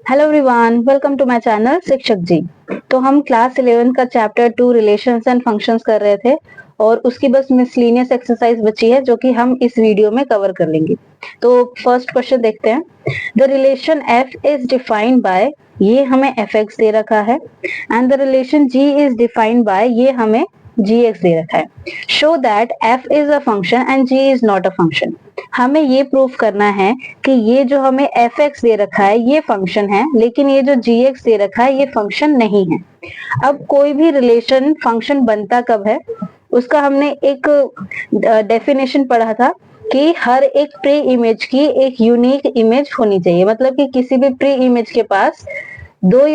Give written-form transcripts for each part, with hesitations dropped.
Hello everyone, welcome to my channel Shikshak ji. तो हम class 11 का चैप्टर 2 रिलेशंस एंड फंक्शंस कर रहे थे और उसकी बस मिसलिनियस एक्सरसाइज बची है जो कि हम इस वीडियो में कवर कर लेंगे। तो फर्स्ट क्वेश्चन देखते हैं। The relation f is defined by, ये हमें fx दे रखा है, and the relation g is defined by, ये हमें gx दे रखा है। Show that f is a function and g is not a function. हमें ये प्रूफ करना है कि ये जो हमें fx दे रखा है ये फंक्शन है, लेकिन ये जो gx दे रखा है ये फंक्शन नहीं है। अब कोई भी रिलेशन फंक्शन बनता कब है, उसका हमने एक डेफिनेशन पढ़ा था कि हर एक प्री इमेज की एक यूनिक इमेज होनी चाहिए। मतलब कि किसी भी प्री इमेज के पास दो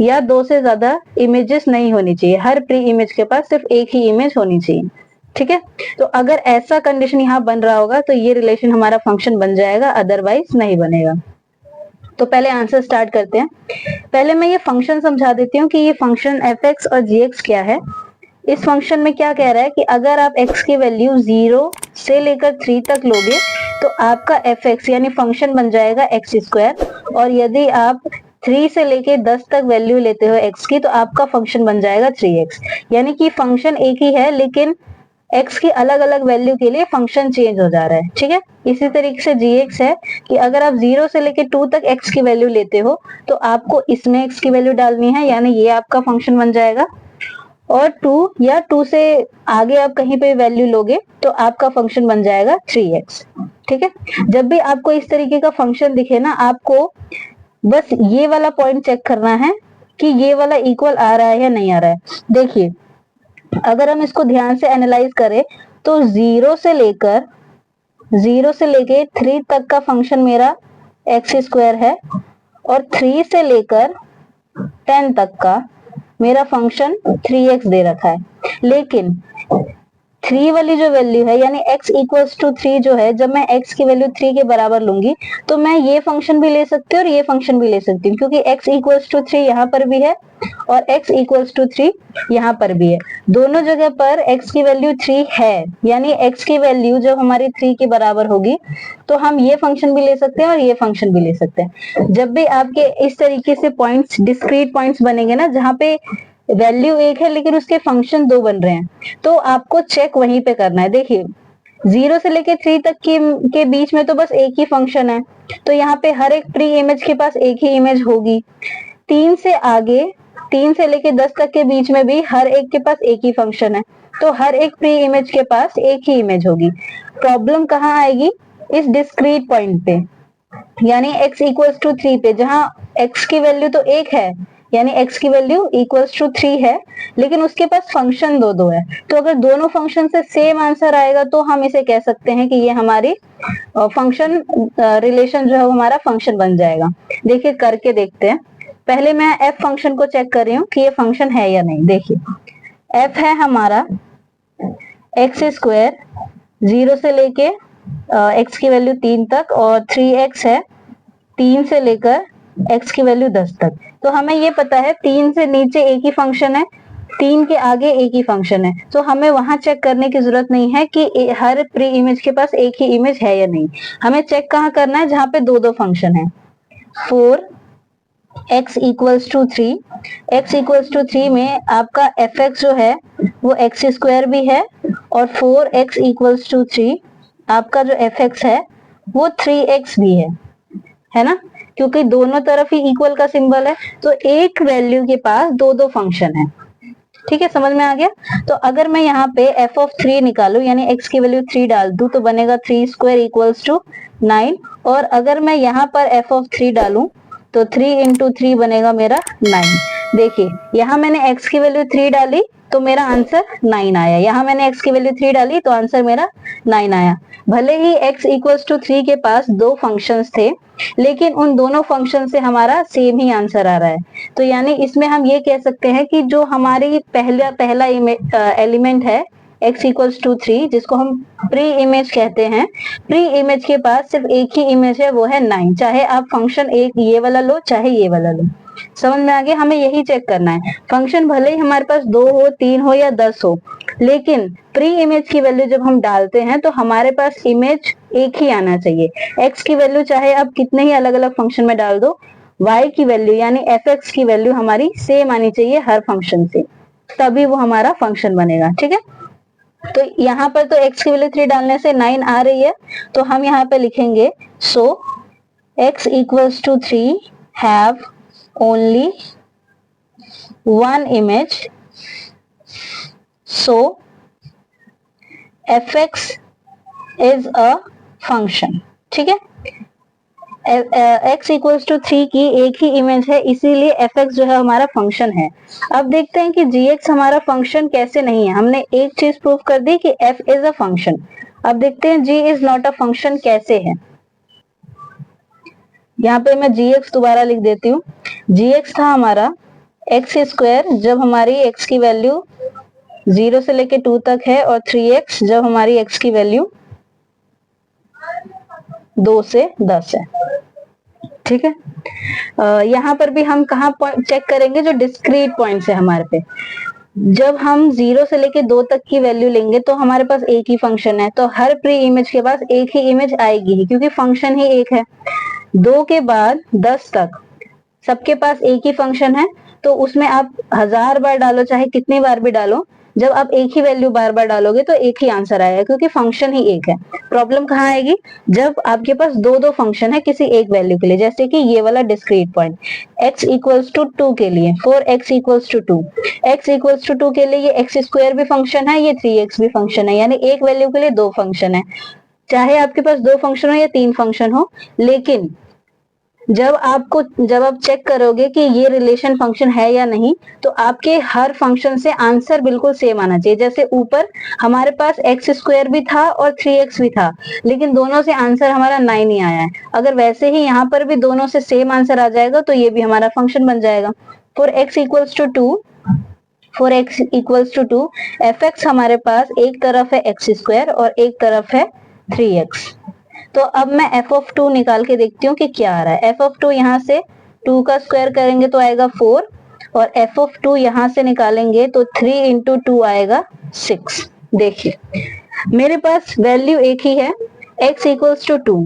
या दो से ज्यादा इमेजेस नहीं होनी चाहिए। हर प्री इमेज के पास सिर्फ एक ही इमेज होनी चाहिए। ठीक है, तो अगर ऐसा कंडीशन यहाँ बन रहा होगा तो ये रिलेशन हमारा फंक्शन बन जाएगा, अदरवाइज नहीं बनेगा। तो पहले आंसर स्टार्ट करते हैं। पहले मैं ये फंक्शन समझा देती हूँ कि ये फंक्शन fx और gx क्या है। इस फंक्शन में क्या कह रहा है कि अगर आप x की वैल्यू 0 से लेकर 3 तक लोगे तो आपका fx यानी फंक्शन बन जाएगा x स्क्वायर, और यदि आप 3 से लेके 10 तक वैल्यू लेते हो x की तो आपका फंक्शन बन जाएगा 3x। यानी कि फंक्शन एक ही है लेकिन x की अलग अलग वैल्यू के लिए फंक्शन चेंज हो जा रहा है। ठीक है, इसी तरीके से gx है कि अगर आप 0 से लेके 2 तक x की वैल्यू लेते हो तो आपको इसमें x की वैल्यू डालनी है, यानी ये आपका फंक्शन बन जाएगा। और 2 या 2 से आगे आप कहीं पे वैल्यू लोगे तो आपका फंक्शन बन जाएगा 3x। ठीक है, जब भी आपको इस तरीके का फंक्शन दिखे ना, आपको बस ये वाला पॉइंट चेक करना है कि ये वाला इक्वल आ रहा है या नहीं आ रहा है। देखिए, अगर हम इसको ध्यान से एनालाइज करें तो 0 से लेके 3 तक का फंक्शन मेरा एक्स स्क्वायर है, और 3 से लेकर 10 तक का मेरा फंक्शन 3x दे रखा है। लेकिन 3 वाली जो वैल्यू है यानी x इक्वल्स टू 3 जो है, जब मैं x की वैल्यू 3 के बराबर लूंगी तो मैं ये फंक्शन भी ले सकती हूँ और ये फंक्शन भी ले सकती हूँ, क्योंकि x इक्वल्स टू 3 यहाँ पर भी है और x इक्वल्स टू 3 यहाँ पर भी है। दोनों जगह पर x की वैल्यू 3 है, यानी x की वैल्यू जब हमारी 3 के बराबर होगी तो हम ये फंक्शन भी ले सकते हैं और ये फंक्शन भी ले सकते हैं। जब भी आपके इस तरीके से पॉइंट्स, डिस्क्रीट पॉइंट्स बनेंगे ना, जहाँ पे वैल्यू एक है लेकिन उसके फंक्शन दो बन रहे हैं, तो आपको चेक वहीं पे करना है। देखिए, 0 से लेके 3 तक के बीच में तो बस एक ही फंक्शन है, तो यहाँ पे हर एक प्री इमेज के पास एक ही इमेज होगी। 3 से आगे, 3 से लेके 10 तक के बीच में भी हर एक के पास एक ही फंक्शन है, तो हर एक प्री इमेज के पास एक ही इमेज होगी। प्रॉब्लम कहाँ आएगी? इस डिस्क्रीट पॉइंट पे, यानी x इक्वल्स टू 3 पे, जहां x की वैल्यू तो एक है, यानी x की वैल्यू इक्वल्स टू 3 है, लेकिन उसके पास फंक्शन दो दो है। तो अगर दोनों फंक्शन से सेम आंसर आएगा तो हम इसे कह सकते हैं कि ये हमारी फंक्शन रिलेशन जो है वो हमारा फंक्शन बन जाएगा। देखिए, करके देखते हैं। पहले मैं f फंक्शन को चेक कर रही हूँ कि ये फंक्शन है या नहीं। देखिए, f है हमारा एक्स स्क्वायर 0 से लेके x की वैल्यू 3 तक, और 3x है 3 से लेकर x की वैल्यू 10 तक। तो हमें ये पता है 3 से नीचे एक ही फंक्शन है, 3 के आगे एक ही फंक्शन है, तो हमें वहां चेक करने की जरूरत नहीं है कि हर प्री इमेज के पास एक ही इमेज है या नहीं। हमें चेक कहाँ करना है? जहां पे दो दो फंक्शन है। 4x equals to 3, x equals to 3 में आपका fx जो है वो x स्क्वायर भी है, और 4x इक्वल्स टू 3 आपका जो fx है वो 3x भी है ना, क्योंकि दोनों तरफ ही इक्वल का सिंबल है, तो एक वैल्यू के पास दो दो फंक्शन है। ठीक है, समझ में आ गया? तो अगर मैं यहाँ पे f ऑफ 3 निकालू, यानी x की वैल्यू 3 डाल दूं तो बनेगा 3 स्क्वायर इक्वल्स टू 9, और अगर मैं यहाँ पर f ऑफ 3 डालूं तो 3 इंटू 3 बनेगा मेरा 9। देखिए, यहाँ मैंने x की वैल्यू 3 डाली तो मेरा आंसर 9 आया, यहाँ मैंने x की वैल्यू 3 डाली तो आंसर मेरा 9 आया। भले ही x इक्वल्स टू 3 के पास दो फंक्शंस थे, लेकिन उन दोनों फंक्शन से हमारा सेम ही आंसर आ रहा है। तो यानी इसमें हम ये कह सकते हैं कि जो हमारी पहला एलिमेंट है x इक्वल्स टू 3, जिसको हम प्री इमेज कहते हैं, प्री इमेज के पास सिर्फ एक ही इमेज है, वो है 9। चाहे आप फंक्शन एक ये वाला लो चाहे ये वाला लो। समझ में आ गया? हमें यही चेक करना है। फंक्शन भले ही हमारे पास 2 हो, 3 हो या 10 हो, लेकिन प्री इमेज की वैल्यू जब हम डालते हैं तो हमारे पास इमेज एक ही आना चाहिए। x की वैल्यू चाहे आप कितने ही अलग अलग फंक्शन में डाल दो, y की वैल्यू यानी fx की वैल्यू हमारी सेम आनी चाहिए हर फंक्शन से, तभी वो हमारा फंक्शन बनेगा। ठीक है, तो यहाँ पर तो x की वैल्यू 3 डालने से 9 आ रही है, तो हम यहाँ पे लिखेंगे सो x equals to 3 have only one image, so fx is a function। ठीक है, x इक्वल्स टू 3 की एक ही इमेज है, इसीलिए fx जो है हमारा फंक्शन है। अब देखते हैं कि gx हमारा फंक्शन कैसे नहीं है। हमने एक चीज प्रूव कर दी कि f इज अ फंक्शन। अब देखते हैं g is not a function कैसे है। यहाँ पे मैं gx दोबारा लिख देती हूँ। gx था हमारा एक्स स्क्वायर जब हमारी x की वैल्यू 0 से लेके 2 तक है, और 3x जब हमारी x की वैल्यू 2 से 10 है। ठीक है, यहाँ पर भी हम कहाँ पॉइंट चेक करेंगे, जो डिस्क्रीट पॉइंट्स है हमारे पे। जब हम 0 से लेके 2 तक की वैल्यू लेंगे तो हमारे पास एक ही फंक्शन है, तो हर प्री इमेज के पास एक ही इमेज आएगी ही, क्योंकि फंक्शन ही एक है। 2 के बाद 10 तक सबके पास एक ही फंक्शन है, तो उसमें आप 1000 बार डालो चाहे कितनी बार भी डालो, जब आप एक ही वैल्यू बार बार डालोगे तो एक ही आंसर आएगा, क्योंकि फंक्शन ही एक है। प्रॉब्लम कहाँ आएगी, जब आपके पास दो दो फंक्शन है किसी एक वैल्यू के लिए, जैसे कि ये वाला discrete point x equals to 2 के लिए 4x equals to 2, x equals to 2 के लिए ये x स्क्वायर भी फंक्शन है, ये 3x भी फंक्शन है, यानी एक वैल्यू के लिए दो फंक्शन है। चाहे आपके पास दो फंक्शन हो या 3 फंक्शन हो, लेकिन जब आप चेक करोगे कि ये रिलेशन फंक्शन है या नहीं, तो आपके हर फंक्शन से आंसर बिल्कुल सेम आना चाहिए। जैसे ऊपर हमारे पास एक्स स्क्वायर भी था और 3x भी था, लेकिन दोनों से आंसर हमारा 9 ही आया है। अगर वैसे ही यहाँ पर भी दोनों से सेम आंसर आ जाएगा तो ये भी हमारा फंक्शन बन जाएगा। For x equals to 2 fx हमारे पास एक तरफ है एक्स स्क्वायर और एक तरफ है 3x। तो अब मैं f ऑफ 2 निकाल के देखती हूँ कि क्या आ रहा है। f ऑफ 2 यहाँ से 2 का स्क्वायर करेंगे तो आएगा 4, और f ऑफ 2 यहाँ से निकालेंगे तो 3 इंटू 2 आएगा 6। देखिए मेरे पास वैल्यू एक ही है, x equals to 2।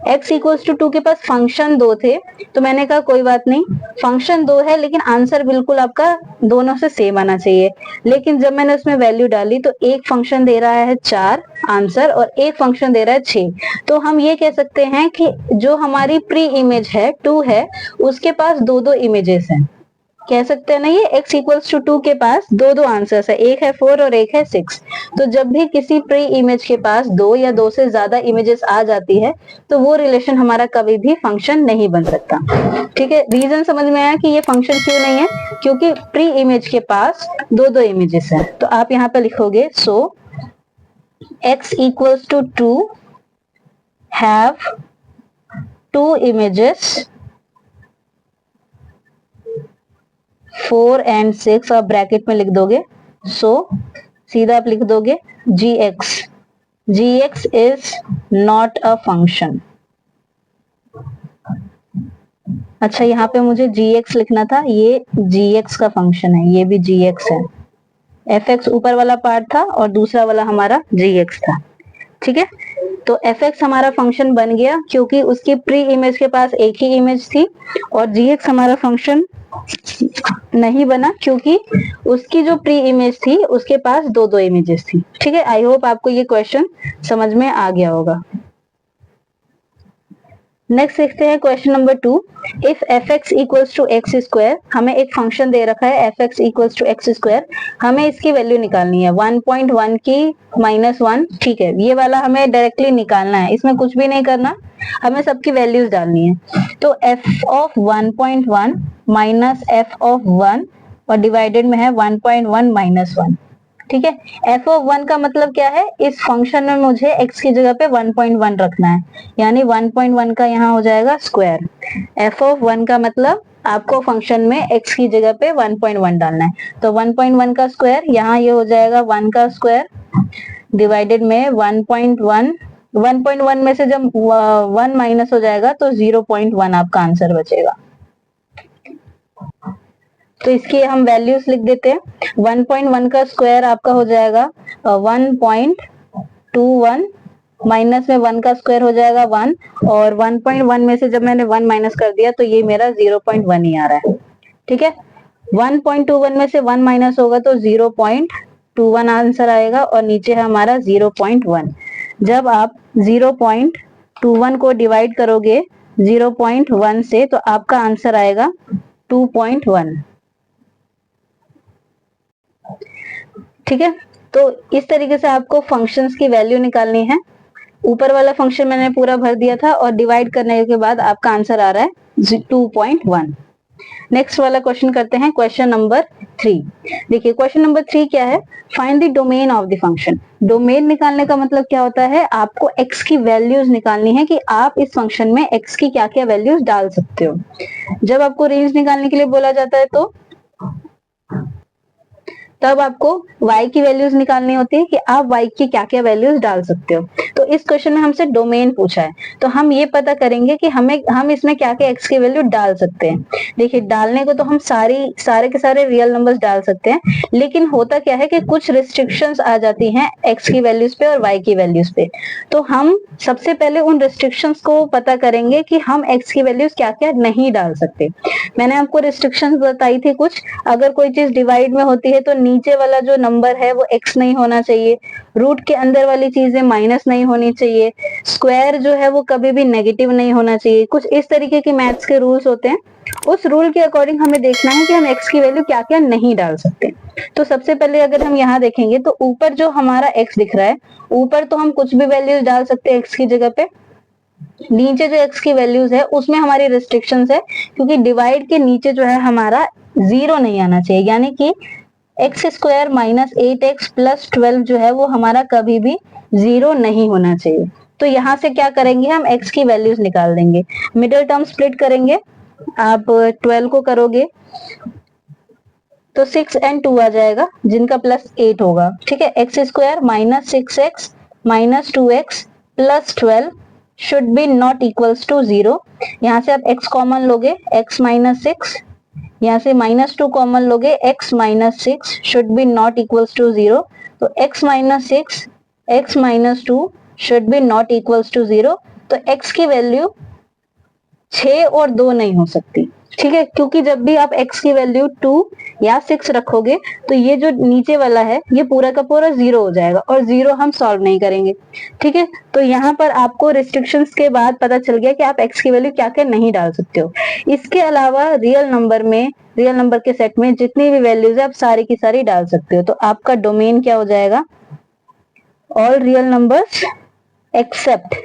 x equals to 2 के पास फंक्शन दो थे, तो मैंने कहा कोई बात नहीं, फंक्शन दो है लेकिन आंसर बिल्कुल आपका दोनों से सेम आना चाहिए। लेकिन जब मैंने उसमें वैल्यू डाली तो एक फंक्शन दे रहा है 4 आंसर और एक फंक्शन दे रहा है 6, तो हम ये कह सकते हैं कि जो हमारी प्री इमेज है 2 है, उसके पास दो दो इमेजेस हैं। कह सकते हैं ना, ये x इक्वल्स टू 2 के पास दो दो आंसर्स है, एक है 4 और एक है 6। तो जब भी किसी प्री इमेज के पास दो या दो से ज्यादा इमेजेस आ जाती है तो वो रिलेशन हमारा कभी भी फंक्शन नहीं बन सकता। ठीक है, रीजन समझ में आया कि ये फंक्शन क्यों नहीं है, क्योंकि प्री इमेज के पास दो दो इमेजेस है। तो आप यहाँ पे लिखोगे so x equals to 2 have 2 images 4 and 6, आप ब्रैकेट में लिख दोगे। सो सीधा आप लिख दोगे gx is not a function. अच्छा, यहाँ पे मुझे gx लिखना था, ये gx का फंक्शन है, ये भी gx है। fx ऊपर वाला पार्ट था और दूसरा वाला हमारा gx था। ठीक है, तो fx हमारा फंक्शन बन गया क्योंकि उसकी प्री इमेज के पास एक ही इमेज थी, और gx हमारा फंक्शन नहीं बना क्योंकि उसकी जो प्री इमेज थी उसके पास दो दो इमेजेस थी। ठीक है, आई होप आपको ये क्वेश्चन समझ में आ गया होगा। नेक्स्ट देखते हैं question number 2। If fx equals to x square, हमें एक फंक्शन दे रखा है fx equals to x square, हमें इसकी वैल्यू निकालनी है 1.1 की -1। ठीक है, ये वाला हमें डायरेक्टली निकालना है, इसमें कुछ भी नहीं करना, हमें सबकी वैल्यूज डालनी है। तो f of 1.1 minus f of 1 और डिवाइडेड में है 1.1 माइनस 1। ठीक है, f ऑफ 1 का मतलब क्या है, इस फंक्शन में मुझे x की जगह पे 1.1 रखना है, यानी 1.1 का यहाँ हो जाएगा स्क्वायर। f ऑफ 1 का मतलब आपको फंक्शन में x की जगह पे 1.1 डालना है, तो 1.1 का स्क्वायर, यहाँ ये हो जाएगा 1 का स्क्वायर डिवाइडेड में 1.1। 1.1 में से जब 1 माइनस हो जाएगा तो 0.1 आपका आंसर बचेगा। तो इसकी हम वैल्यूज लिख देते हैं। 1.1 का स्क्वायर आपका हो जाएगा 1.21, माइनस में 1 का स्क्वायर हो जाएगा 1, और 1.1 में से जब मैंने 1 माइनस कर दिया तो ये मेरा 0.1 ही आ रहा है। ठीक है, 1.21 में से 1 माइनस होगा तो 0.21 आंसर आएगा, और नीचे है हमारा 0.1। जब आप 0.21 को डिवाइड करोगे 0.1 से तो आपका आंसर आएगा 2.1। ठीक है, तो इस तरीके से आपको फंक्शंस की वैल्यू निकालनी है। ऊपर वाला फंक्शन मैंने पूरा भर दिया था और डिवाइड करने के बाद आपका आंसर आ रहा है 2.1। नेक्स्ट वाला क्वेश्चन करते हैं, क्वेश्चन नंबर 3। देखिए क्वेश्चन नंबर 3 क्या है, find the domain of the function. Domain निकालने का मतलब क्या होता है, आपको x की वैल्यूज निकालनी है कि आप इस फंक्शन में x की क्या क्या वैल्यूज डाल सकते हो। जब आपको रेंज निकालने के लिए बोला जाता है तो तब आपको y की वैल्यूज निकालनी होती है कि आप y की क्या क्या वैल्यूज डाल सकते हो। तो इस क्वेश्चन में हमसे डोमेन पूछा है, तो हम ये पता करेंगे कि हम इसमें क्या क्या x की वैल्यू डाल सकते हैं। देखिए डालने को तो हम सारे के सारे रियल नंबर्स डाल सकते हैं, लेकिन होता क्या है कि कुछ रिस्ट्रिक्शंस आ जाती हैं x की वैल्यूज पे और y की वैल्यूज पे। तो हम सबसे पहले उन रिस्ट्रिक्शंस को पता करेंगे कि हम x की वैल्यूज क्या क्या नहीं डाल सकते। मैंने आपको रिस्ट्रिक्शंस बताई थी कुछ, अगर कोई चीज डिवाइड में होती है तो नीचे वाला जो नंबर है वो x नहीं होना चाहिए, रूट के अंदर वाली चीजें माइनस नहीं होनी चाहिए, स्क्वायर जो है वो कभी भी नेगेटिव नहीं होना चाहिए। कुछ इस तरीके के मैथ्स के रूल्स होते हैं, उस रूल के अकॉर्डिंग हमें देखना है कि हम x की वैल्यू क्या क्या नहीं डाल सकते। तो सबसे पहले अगर हम यहाँ देखेंगे तो ऊपर जो हमारा x दिख रहा है, ऊपर तो हम कुछ भी वैल्यूज डाल सकते हैं x की जगह पे। नीचे जो x की वैल्यूज है उसमें हमारी रिस्ट्रिक्शंस है, क्योंकि डिवाइड के नीचे जो है हमारा 0 नहीं आना चाहिए, यानी कि x square minus 8x plus 12 जो है वो हमारा कभी भी 0 नहीं होना चाहिए। तो यहाँ से क्या करेंगे, हम x की वैल्यूज निकाल देंगे। मिडिल टर्म स्प्लिट करेंगे, आप 12 को करोगे तो 6 and 2 आ जाएगा, जिनका प्लस 8 होगा। ठीक है, x square minus 6x minus 2x plus 12 should be not equals to 0। यहाँ से आप x कॉमन लोगे, x माइनस 6, यहाँ से -2 कॉमन लोगे, x minus 6 should be not equals to 0। तो x minus 6 x minus 2 should be not equals to 0। तो x की वैल्यू 6 और 2 नहीं हो सकती। ठीक है, क्योंकि जब भी आप x की वैल्यू 2 या 6 रखोगे तो ये जो नीचे वाला है ये पूरा का पूरा 0 हो जाएगा, और 0 हम सॉल्व नहीं करेंगे। ठीक है, तो यहाँ पर आपको रिस्ट्रिक्शंस के बाद पता चल गया कि आप x की वैल्यू क्या क्या नहीं डाल सकते हो। इसके अलावा रियल नंबर के सेट में जितनी भी वैल्यूज है आप सारी की सारी डाल सकते हो। तो आपका डोमेन क्या हो जाएगा, ऑल रियल नंबर्स एक्सेप्ट,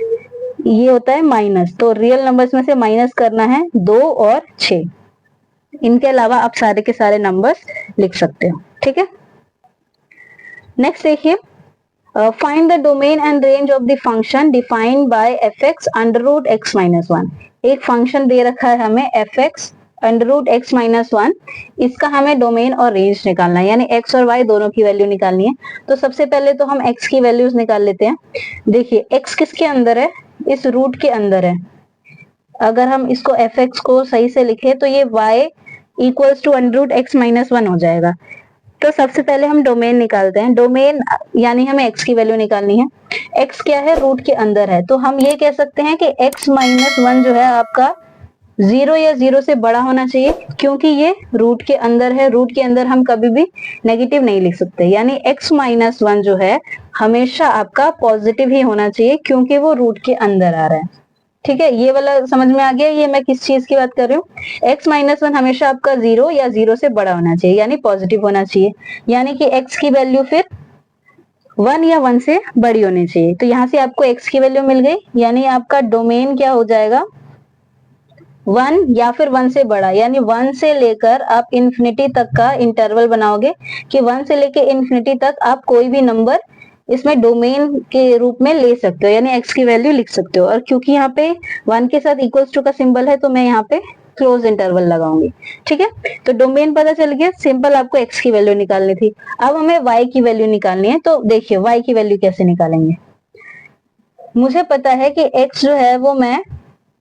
ये होता है माइनस, तो रियल नंबर्स में से माइनस करना है 2 और 6, इनके अलावा आप सारे के सारे नंबर्स लिख सकते हो। ठीक है, नेक्स्ट देखिए, find the domain and range of the function defined by fx under root x minus 1। एक फंक्शन दे रखा है हमें fx under root x minus 1, इसका हमें डोमेन और रेंज निकालना है, यानी x और y दोनों की वैल्यू निकालनी है। तो सबसे पहले तो हम x की वैल्यूज निकाल लेते हैं। देखिए x किसके अंदर है, इस रूट के अंदर है। अगर हम इसको fx को सही से लिखे तो ये y equals to under root x minus 1 हो जाएगा। तो सबसे पहले हम डोमेन निकालते हैं। डोमेन यानी हमें x की वैल्यू निकालनी है। x क्या है, रूट के अंदर है, तो हम ये कह सकते हैं कि x माइनस 1 जो है आपका 0 या 0 से बड़ा होना चाहिए, क्योंकि ये रूट के अंदर है। रूट के अंदर हम कभी भी नेगेटिव नहीं लिख सकते, यानी x माइनस 1 जो है हमेशा आपका पॉजिटिव ही होना चाहिए, क्योंकि वो रूट के अंदर आ रहा है। ठीक है, ये वाला समझ में आ गया, ये मैं किस चीज की बात कर रही हूँ। x माइनस 1 हमेशा आपका 0 या 0 से बड़ा होना चाहिए, यानी पॉजिटिव होना चाहिए, यानी कि x की वैल्यू फिर 1 या 1 से बड़ी होनी चाहिए। तो यहाँ से आपको x की वैल्यू मिल गई, यानी आपका डोमेन क्या हो जाएगा, 1 या फिर 1 से बड़ा, यानी 1 से लेकर आप इन्फिनिटी तक का इंटरवल बनाओगे कि 1 से लेकर इन्फिनिटी तक आप कोई भी नंबर इसमें डोमेन के रूप में ले सकते हो, यानी x की वैल्यू लिख सकते हो। और क्योंकि यहाँ पे 1 के साथ इक्वल्स टू का सिंबल है तो मैं यहाँ पे क्लोज इंटरवल लगाऊंगी। ठीक है, तो डोमेन पता चल गया, सिंपल आपको x की वैल्यू निकालनी थी। अब हमें y की वैल्यू निकालनी है। तो देखिए y की वैल्यू कैसे निकालेंगे, मुझे पता है कि x जो है वो मैं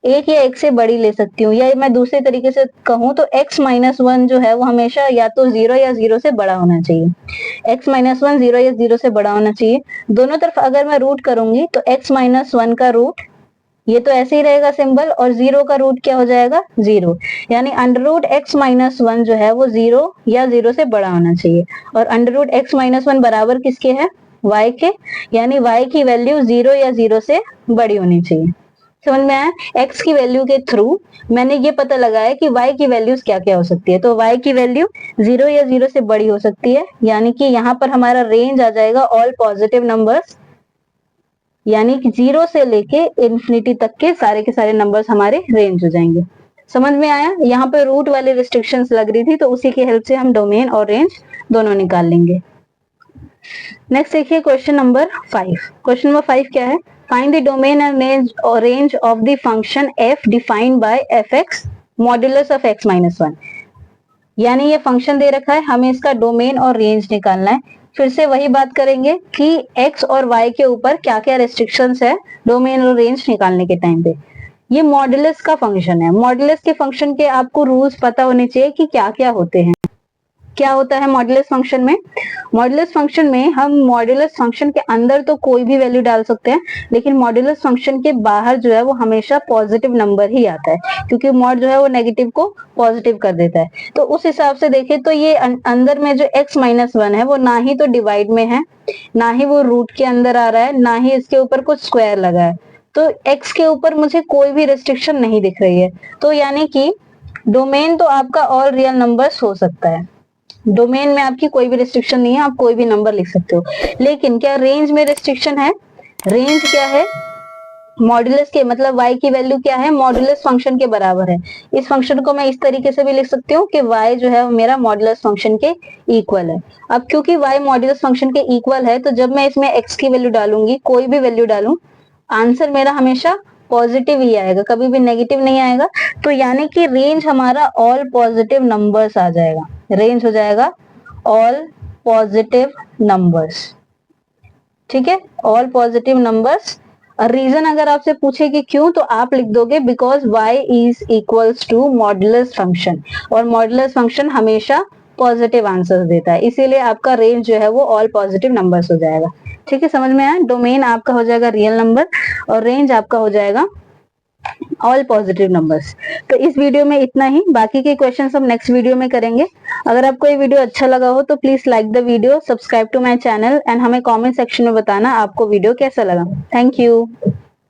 एक या एक से बड़ी ले सकती हूँ, या मैं दूसरे तरीके से कहूँ तो x माइनस वन जो है वो हमेशा या तो 0 या 0 से बड़ा होना चाहिए। x माइनस वन 0 या 0 से बड़ा होना चाहिए। दोनों तरफ अगर मैं रूट करूंगी तो x माइनस वन का रूट ये तो ऐसे ही रहेगा सिंबल, और 0 का रूट क्या हो जाएगा 0, यानी under root x minus one जो है वो 0 या 0 से बड़ा होना चाहिए। और under root x minus one बराबर किसके है, y के, यानी y की वैल्यू 0 या 0 से बड़ी होनी चाहिए। समझ में आया? x की वैल्यू के थ्रू मैंने ये पता लगाया कि y की वैल्यूज क्या क्या हो सकती है। तो y की वैल्यू 0 या 0 से बड़ी हो सकती है, यानी कि यहाँ पर हमारा रेंज आ जाएगा ऑल पॉजिटिव नंबर्स, यानी कि 0 से लेके इन्फिनिटी तक के सारे नंबर्स हमारे रेंज हो जाएंगे। समझ में आया? यहाँ पे रूट वाली रिस्ट्रिक्शंस लग रही थी तो उसी की हेल्प से हम डोमेन और रेंज दोनों निकाल लेंगे। नेक्स्ट देखिए क्वेश्चन नंबर 5। क्वेश्चन नंबर 5 क्या है? Find the domain and range of the function f defined by fx modulus of x minus one. यानी ये फंक्शन दे रखा है, हमें इसका डोमेन और रेंज निकालना है। फिर से वही बात करेंगे कि x और y के ऊपर क्या क्या रेस्ट्रिक्शंस है डोमेन और रेंज निकालने के टाइम पे। ये मॉड्यूलस का फंक्शन है। मॉड्यूलस के फंक्शन के आपको रूल्स पता होने चाहिए कि क्या क्या होते हैं। क्या होता है मॉड्यूलस फंक्शन में? मॉड्यूलस फंक्शन में हम मॉड्यूलस फंक्शन के अंदर तो कोई भी वैल्यू डाल सकते हैं, लेकिन मॉड्यूलस फंक्शन के बाहर जो है वो हमेशा पॉजिटिव नंबर ही आता है, क्योंकि मॉड जो है वो नेगेटिव को पॉजिटिव कर देता है। तो उस हिसाब से देखें तो ये अंदर में जो x माइनस वन है वो ना ही तो डिवाइड में है, ना ही वो रूट के अंदर आ रहा है, ना ही इसके ऊपर कुछ स्क्वायर लगा है। तो x के ऊपर मुझे कोई भी रिस्ट्रिक्शन नहीं दिख रही है। तो यानी कि डोमेन तो आपका ऑल रियल नंबर्स हो सकता है। डोमेन में आपकी कोई भी रिस्ट्रिक्शन नहीं है, आप कोई भी नंबर लिख सकते हो। लेकिन क्या रेंज में रिस्ट्रिक्शन है? रेंज क्या है? मॉड्यूलस के मतलब y की वैल्यू क्या है, मॉड्यूलस फंक्शन के बराबर है। इस फंक्शन को मैं इस तरीके से भी लिख सकती हूँ कि y जो है वो मेरा मॉड्यूलस फंक्शन के इक्वल है। अब क्योंकि y मॉड्यूलस फंक्शन के इक्वल है तो जब मैं इसमें x की वैल्यू डालूंगी, कोई भी वैल्यू डालूं, आंसर मेरा हमेशा पॉजिटिव ही आएगा, कभी भी नेगेटिव नहीं आएगा। तो यानी कि रेंज हमारा ऑल पॉजिटिव नंबर्स आ जाएगा। रेंज हो जाएगा ऑल पॉजिटिव नंबर्स। ठीक है, ऑल पॉजिटिव नंबर्स। रीजन अगर आपसे पूछे कि क्यों, तो आप लिख दोगे because y is equals to modulus function, और मॉड्यूलस फंक्शन हमेशा पॉजिटिव आंसर देता है, इसीलिए आपका रेंज जो है वो ऑल पॉजिटिव नंबर्स हो जाएगा। ठीक है, समझ में आया? डोमेन आपका हो जाएगा रियल नंबर और रेंज आपका हो जाएगा ऑल पॉजिटिव नंबर्स। तो इस वीडियो में इतना ही, बाकी के क्वेश्चन हम नेक्स्ट वीडियो में करेंगे। अगर आपको ये वीडियो अच्छा लगा हो तो please like the video, subscribe to my channel and हमें कमेंट सेक्शन में बताना आपको वीडियो कैसा लगा। Thank you.